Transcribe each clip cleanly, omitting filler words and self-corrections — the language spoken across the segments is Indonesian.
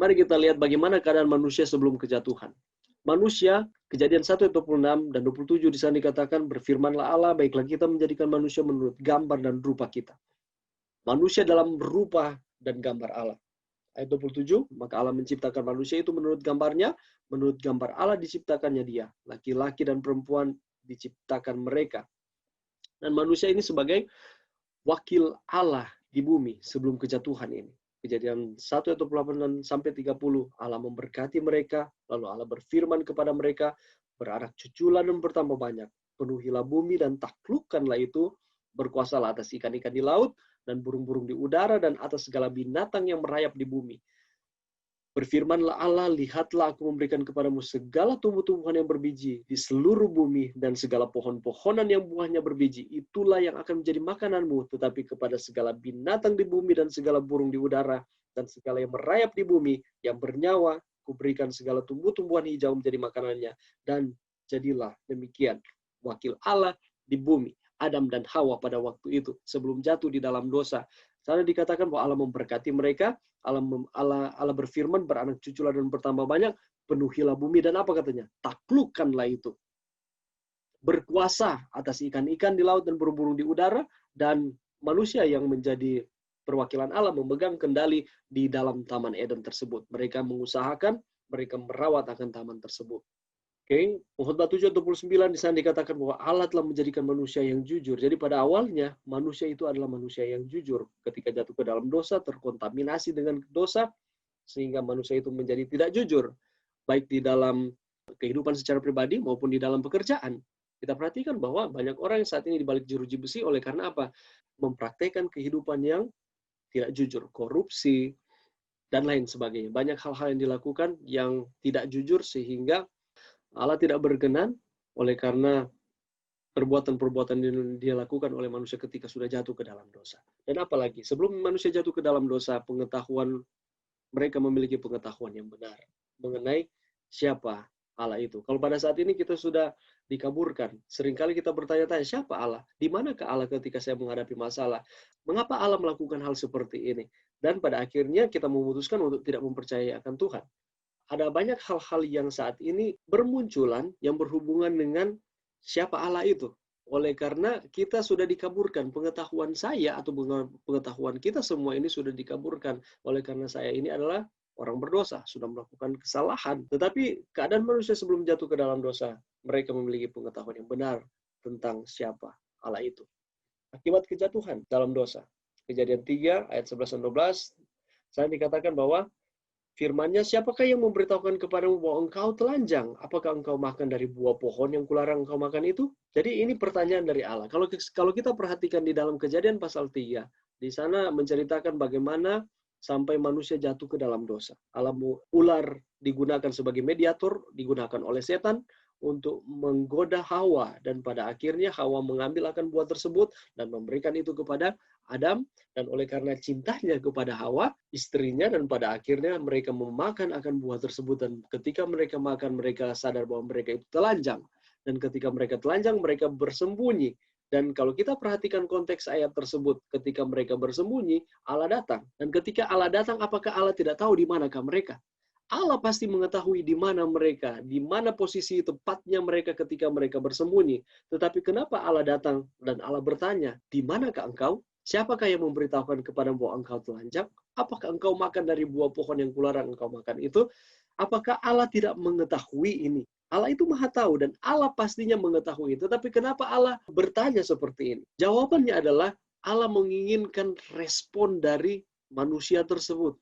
Mari kita lihat bagaimana keadaan manusia sebelum kejatuhan. Manusia, Kejadian 1 ayat 26 dan 27 di sana dikatakan, berfirmanlah Allah, baiklah kita menjadikan manusia menurut gambar dan rupa kita. Manusia dalam rupa dan gambar Allah. Ayat 27, maka Allah menciptakan manusia itu menurut gambarnya, menurut gambar Allah diciptakannya dia. Laki-laki dan perempuan diciptakan mereka. Dan manusia ini sebagai wakil Allah di bumi sebelum kejatuhan ini. Kejadian 1 ayat 28 sampai 30, Allah memberkati mereka, lalu Allah berfirman kepada mereka, beranak cuculah dan bertambah banyak, penuhilah bumi dan taklukkanlah itu, berkuasalah atas ikan-ikan di laut, dan burung-burung di udara, dan atas segala binatang yang merayap di bumi. Berfirmanlah Allah, lihatlah aku memberikan kepadamu segala tumbuh-tumbuhan yang berbiji di seluruh bumi dan segala pohon-pohonan yang buahnya berbiji. Itulah yang akan menjadi makananmu. Tetapi kepada segala binatang di bumi dan segala burung di udara dan segala yang merayap di bumi yang bernyawa, kuberikan segala tumbuh-tumbuhan hijau menjadi makanannya. Dan jadilah demikian wakil Allah di bumi. Adam dan Hawa pada waktu itu sebelum jatuh di dalam dosa. Sana dikatakan bahwa Allah memberkati mereka. Allah berfirman, beranak cuculah dan bertambah banyak, penuhilah bumi, dan apa katanya? Taklukkanlah itu. Berkuasa atas ikan-ikan di laut dan burung-burung di udara, dan manusia yang menjadi perwakilan Allah memegang kendali di dalam Taman Eden tersebut. Mereka mengusahakan, mereka merawat akan taman tersebut. Oke, Pengkhotbah 7:29 di sana dikatakan bahwa Allah telah menjadikan manusia yang jujur. Jadi pada awalnya manusia itu adalah manusia yang jujur. Ketika jatuh ke dalam dosa, terkontaminasi dengan dosa, sehingga manusia itu menjadi tidak jujur, baik di dalam kehidupan secara pribadi maupun di dalam pekerjaan. Kita perhatikan bahwa banyak orang yang saat ini di balik jeruji besi oleh karena apa? Mempraktekkan kehidupan yang tidak jujur, korupsi, dan lain sebagainya. Banyak hal-hal yang dilakukan yang tidak jujur sehingga Allah tidak berkenan oleh karena perbuatan-perbuatan yang dia lakukan oleh manusia ketika sudah jatuh ke dalam dosa. Dan apalagi, sebelum manusia jatuh ke dalam dosa, mereka memiliki pengetahuan yang benar mengenai siapa Allah itu. Kalau pada saat ini kita sudah dikaburkan, seringkali kita bertanya-tanya, siapa Allah? Di manakah Allah ketika saya menghadapi masalah? Mengapa Allah melakukan hal seperti ini? Dan pada akhirnya kita memutuskan untuk tidak mempercayai akan Tuhan. Ada banyak hal-hal yang saat ini bermunculan yang berhubungan dengan siapa Allah itu. Oleh karena kita sudah dikaburkan, pengetahuan saya atau pengetahuan kita semua ini sudah dikaburkan. Oleh karena saya ini adalah orang berdosa, sudah melakukan kesalahan. Tetapi keadaan manusia sebelum jatuh ke dalam dosa, mereka memiliki pengetahuan yang benar tentang siapa Allah itu. Akibat kejatuhan dalam dosa. Kejadian 3 ayat 11 dan 12, saya dikatakan bahwa firman-Nya, siapakah yang memberitahukan kepadamu bahwa engkau telanjang? Apakah engkau makan dari buah pohon yang kularang engkau makan itu? Jadi ini pertanyaan dari Allah. Kalau kita perhatikan di dalam Kejadian pasal 3, di sana menceritakan bagaimana sampai manusia jatuh ke dalam dosa. Ular digunakan sebagai mediator, digunakan oleh setan untuk menggoda Hawa, dan pada akhirnya Hawa mengambil akan buah tersebut dan memberikan itu kepada Adam, dan oleh karena cintanya kepada Hawa, istrinya, dan pada akhirnya mereka memakan akan buah tersebut, dan ketika mereka makan, mereka sadar bahwa mereka itu telanjang, dan ketika mereka telanjang, mereka bersembunyi. Dan kalau kita perhatikan konteks ayat tersebut, ketika mereka bersembunyi, Allah datang. Dan ketika Allah datang, apakah Allah tidak tahu di manakah mereka? Allah pasti mengetahui di mana mereka, di mana posisi tepatnya mereka ketika mereka bersembunyi. Tetapi kenapa Allah datang dan Allah bertanya, di manakah engkau? Siapakah yang memberitahukan kepadamu bahwa engkau telanjang? Apakah engkau makan dari buah pohon yang kularang engkau makan itu? Apakah Allah tidak mengetahui ini? Allah itu maha tahu dan Allah pastinya mengetahui. Tetapi kenapa Allah bertanya seperti ini? Jawabannya adalah Allah menginginkan respon dari manusia tersebut.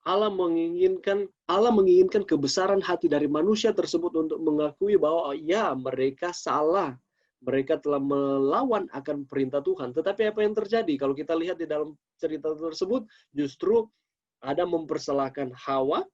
Allah menginginkan kebesaran hati dari manusia tersebut untuk mengakui bahwa ya, mereka salah. Mereka telah melawan akan perintah Tuhan. Tetapi apa yang terjadi? Kalau kita lihat di dalam cerita tersebut, justru Adam mempersalahkan Hawa,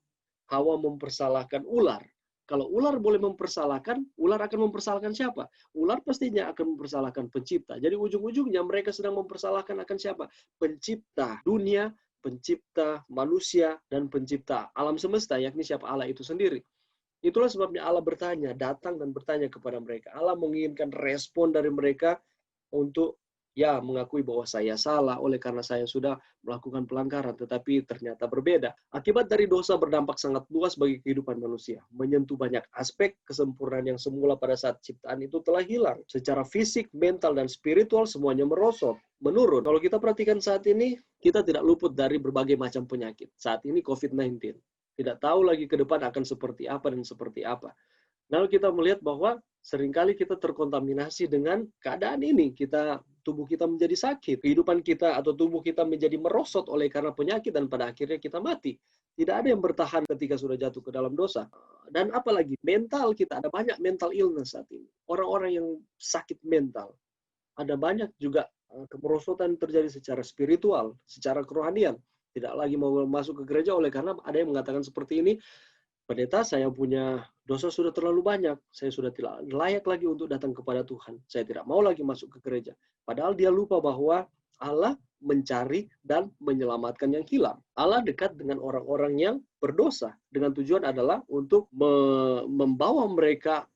Hawa mempersalahkan ular. Kalau ular boleh mempersalahkan, ular akan mempersalahkan siapa? Ular pastinya akan mempersalahkan pencipta. Jadi ujung-ujungnya mereka sedang mempersalahkan akan siapa? Pencipta dunia, pencipta manusia, dan pencipta alam semesta, yakni siapa? Allah itu sendiri. Itulah sebabnya Allah datang dan bertanya kepada mereka. Allah menginginkan respon dari mereka untuk Ya, mengakui bahwa saya salah oleh karena saya sudah melakukan pelanggaran, tetapi ternyata berbeda. Akibat dari dosa berdampak sangat luas bagi kehidupan manusia, menyentuh banyak aspek kesempurnaan yang semula pada saat ciptaan itu telah hilang. Secara fisik, mental, dan spiritual semuanya merosot, menurun. Kalau kita perhatikan saat ini, kita tidak luput dari berbagai macam penyakit. Saat ini COVID-19. Tidak tahu lagi ke depan akan seperti apa dan seperti apa. Lalu kita melihat bahwa seringkali kita terkontaminasi dengan keadaan ini. Tubuh kita menjadi sakit. Kehidupan kita atau tubuh kita menjadi merosot oleh karena penyakit dan pada akhirnya kita mati. Tidak ada yang bertahan ketika sudah jatuh ke dalam dosa. Dan apalagi mental kita, ada banyak mental illness saat ini. Orang-orang yang sakit mental. Ada banyak juga kemerosotan terjadi secara spiritual, secara kerohanian. Tidak lagi mau masuk ke gereja oleh karena ada yang mengatakan seperti ini, pendeta, saya punya dosa sudah terlalu banyak. Saya sudah tidak layak lagi untuk datang kepada Tuhan. Saya tidak mau lagi masuk ke gereja. Padahal dia lupa bahwa Allah mencari dan menyelamatkan yang hilang. Allah dekat dengan orang-orang yang berdosa dengan tujuan adalah untuk membawa mereka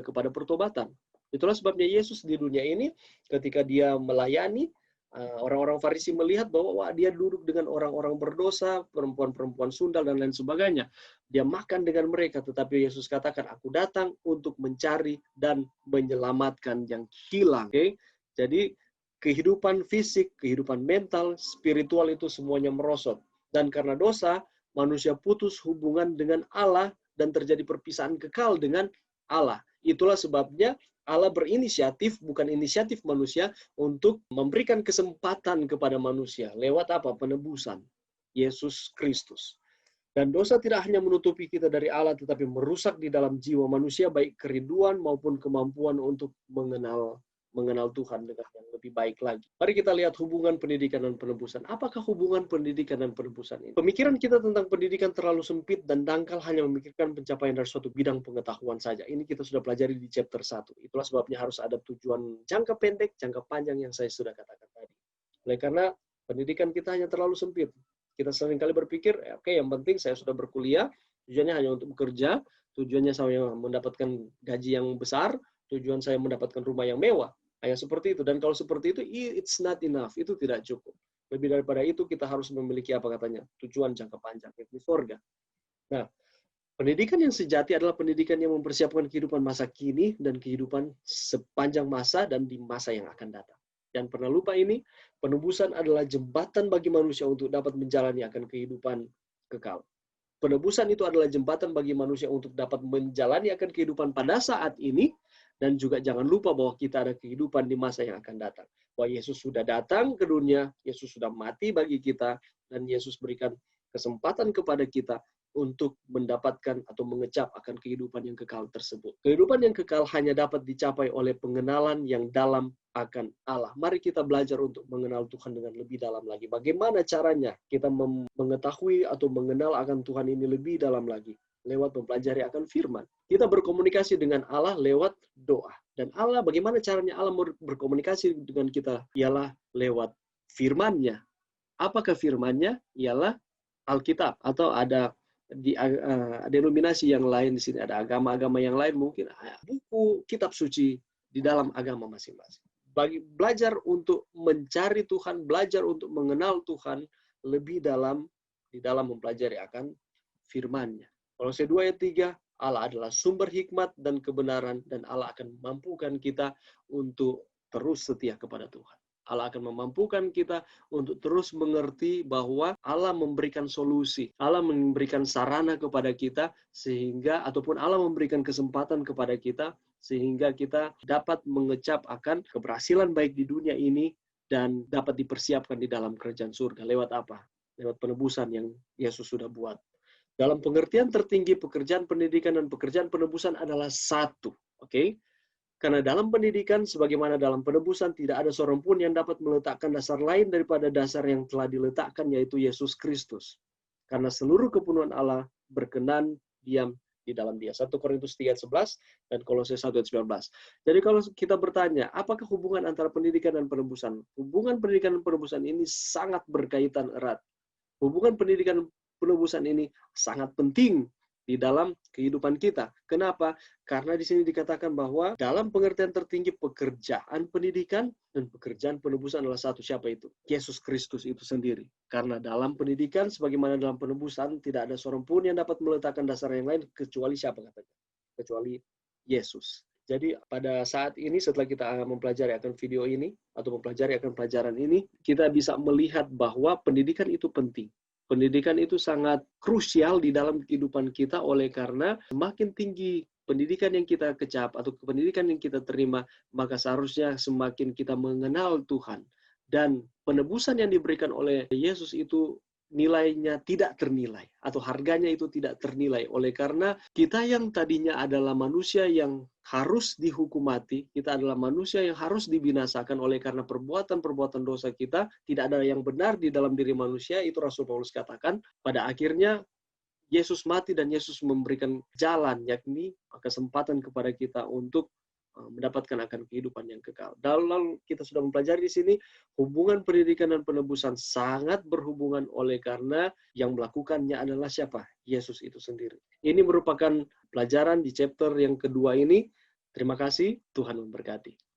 kepada pertobatan. Itulah sebabnya Yesus di dunia ini ketika dia melayani, orang-orang Farisi melihat bahwa dia duduk dengan orang-orang berdosa, perempuan-perempuan sundal, dan lain sebagainya. Dia makan dengan mereka, tetapi Yesus katakan, aku datang untuk mencari dan menyelamatkan yang hilang. Okay? Jadi, kehidupan fisik, kehidupan mental, spiritual itu semuanya merosot. Dan karena dosa, manusia putus hubungan dengan Allah dan terjadi perpisahan kekal dengan Allah. Itulah sebabnya Allah berinisiatif, bukan inisiatif manusia, untuk memberikan kesempatan kepada manusia. Lewat apa? Penebusan. Yesus Kristus. Dan dosa tidak hanya menutupi kita dari Allah, tetapi merusak di dalam jiwa manusia, baik kerinduan maupun kemampuan untuk mengenal Tuhan dengan yang lebih baik lagi. Mari kita lihat hubungan pendidikan dan penebusan. Apakah hubungan pendidikan dan penebusan ini? Pemikiran kita tentang pendidikan terlalu sempit dan dangkal hanya memikirkan pencapaian dari suatu bidang pengetahuan saja. Ini kita sudah pelajari di chapter 1. Itulah sebabnya harus ada tujuan jangka pendek, jangka panjang yang saya sudah katakan tadi. Oleh karena pendidikan kita hanya terlalu sempit. Kita seringkali berpikir, oke, yang penting saya sudah berkuliah, tujuannya hanya untuk bekerja, tujuannya saya mendapatkan gaji yang besar, tujuan saya mendapatkan rumah yang mewah. Hanya seperti itu. Dan kalau seperti itu, it's not enough. Itu tidak cukup. Lebih daripada itu, kita harus memiliki apa katanya? Tujuan jangka panjang, yaitu surga. Nah, pendidikan yang sejati adalah pendidikan yang mempersiapkan kehidupan masa kini dan kehidupan sepanjang masa dan di masa yang akan datang. Dan pernah lupa ini, penebusan adalah jembatan bagi manusia untuk dapat menjalani akan kehidupan kekal. Penebusan itu adalah jembatan bagi manusia untuk dapat menjalani akan kehidupan pada saat ini, dan juga jangan lupa bahwa kita ada kehidupan di masa yang akan datang. Bahwa Yesus sudah datang ke dunia, Yesus sudah mati bagi kita, dan Yesus berikan kesempatan kepada kita untuk mendapatkan atau mengecap akan kehidupan yang kekal tersebut. Kehidupan yang kekal hanya dapat dicapai oleh pengenalan yang dalam akan Allah. Mari kita belajar untuk mengenal Tuhan dengan lebih dalam lagi. Bagaimana caranya kita mengetahui atau mengenal akan Tuhan ini lebih dalam lagi? Lewat mempelajari akan firman. Kita berkomunikasi dengan Allah lewat doa. Dan Allah, bagaimana caranya Allah berkomunikasi dengan kita? Ialah lewat firman-Nya. Apakah firman-Nya? Ialah Alkitab. Atau ada denominasi yang lain di sini, ada agama-agama yang lain, mungkin buku kitab suci di dalam agama masing-masing. Belajar untuk mencari Tuhan, belajar untuk mengenal Tuhan lebih dalam di dalam mempelajari akan firman-Nya. Kolose 2 ayat 3, Allah adalah sumber hikmat dan kebenaran, dan Allah akan memampukan kita untuk terus setia kepada Tuhan. Allah akan memampukan kita untuk terus mengerti bahwa Allah memberikan solusi. Allah memberikan sarana kepada kita, sehingga ataupun Allah memberikan kesempatan kepada kita, sehingga kita dapat mengecap akan keberhasilan baik di dunia ini dan dapat dipersiapkan di dalam kerajaan surga. Lewat apa? Lewat penebusan yang Yesus sudah buat. Dalam pengertian tertinggi, pekerjaan pendidikan dan pekerjaan penebusan adalah satu. Oke? Karena dalam pendidikan, sebagaimana dalam penebusan, tidak ada seorang pun yang dapat meletakkan dasar lain daripada dasar yang telah diletakkan, yaitu Yesus Kristus. Karena seluruh kepenuhan Allah berkenan diam di dalam Dia. 1 Korintus 3:11 dan Kolose 1:19. Jadi kalau kita bertanya, apakah hubungan antara pendidikan dan penebusan? Hubungan pendidikan dan penebusan ini sangat berkaitan erat. Hubungan pendidikan penebusan ini sangat penting di dalam kehidupan kita. Kenapa? Karena di sini dikatakan bahwa dalam pengertian tertinggi pekerjaan pendidikan dan pekerjaan penebusan adalah satu. Siapa itu? Yesus Kristus itu sendiri. Karena dalam pendidikan, sebagaimana dalam penebusan, tidak ada seorang pun yang dapat meletakkan dasar yang lain kecuali siapa katanya? Kecuali Yesus. Jadi pada saat ini setelah kita mempelajari akan video ini atau mempelajari akan pelajaran ini, kita bisa melihat bahwa pendidikan itu penting. Pendidikan itu sangat krusial di dalam kehidupan kita oleh karena semakin tinggi pendidikan yang kita kecap atau pendidikan yang kita terima, maka seharusnya semakin kita mengenal Tuhan. Dan penebusan yang diberikan oleh Yesus itu nilainya tidak ternilai atau harganya itu tidak ternilai oleh karena kita yang tadinya adalah manusia yang harus dihukum mati, kita adalah manusia yang harus dibinasakan oleh karena perbuatan-perbuatan dosa kita, tidak ada yang benar di dalam diri manusia, itu Rasul Paulus katakan. Pada akhirnya Yesus mati dan Yesus memberikan jalan, yakni kesempatan kepada kita untuk mendapatkan akan kehidupan yang kekal. Lalu kita sudah mempelajari di sini hubungan pendidikan dan penebusan sangat berhubungan oleh karena yang melakukannya adalah siapa? Yesus itu sendiri. Ini merupakan pelajaran di chapter yang kedua ini. Terima kasih, Tuhan memberkati.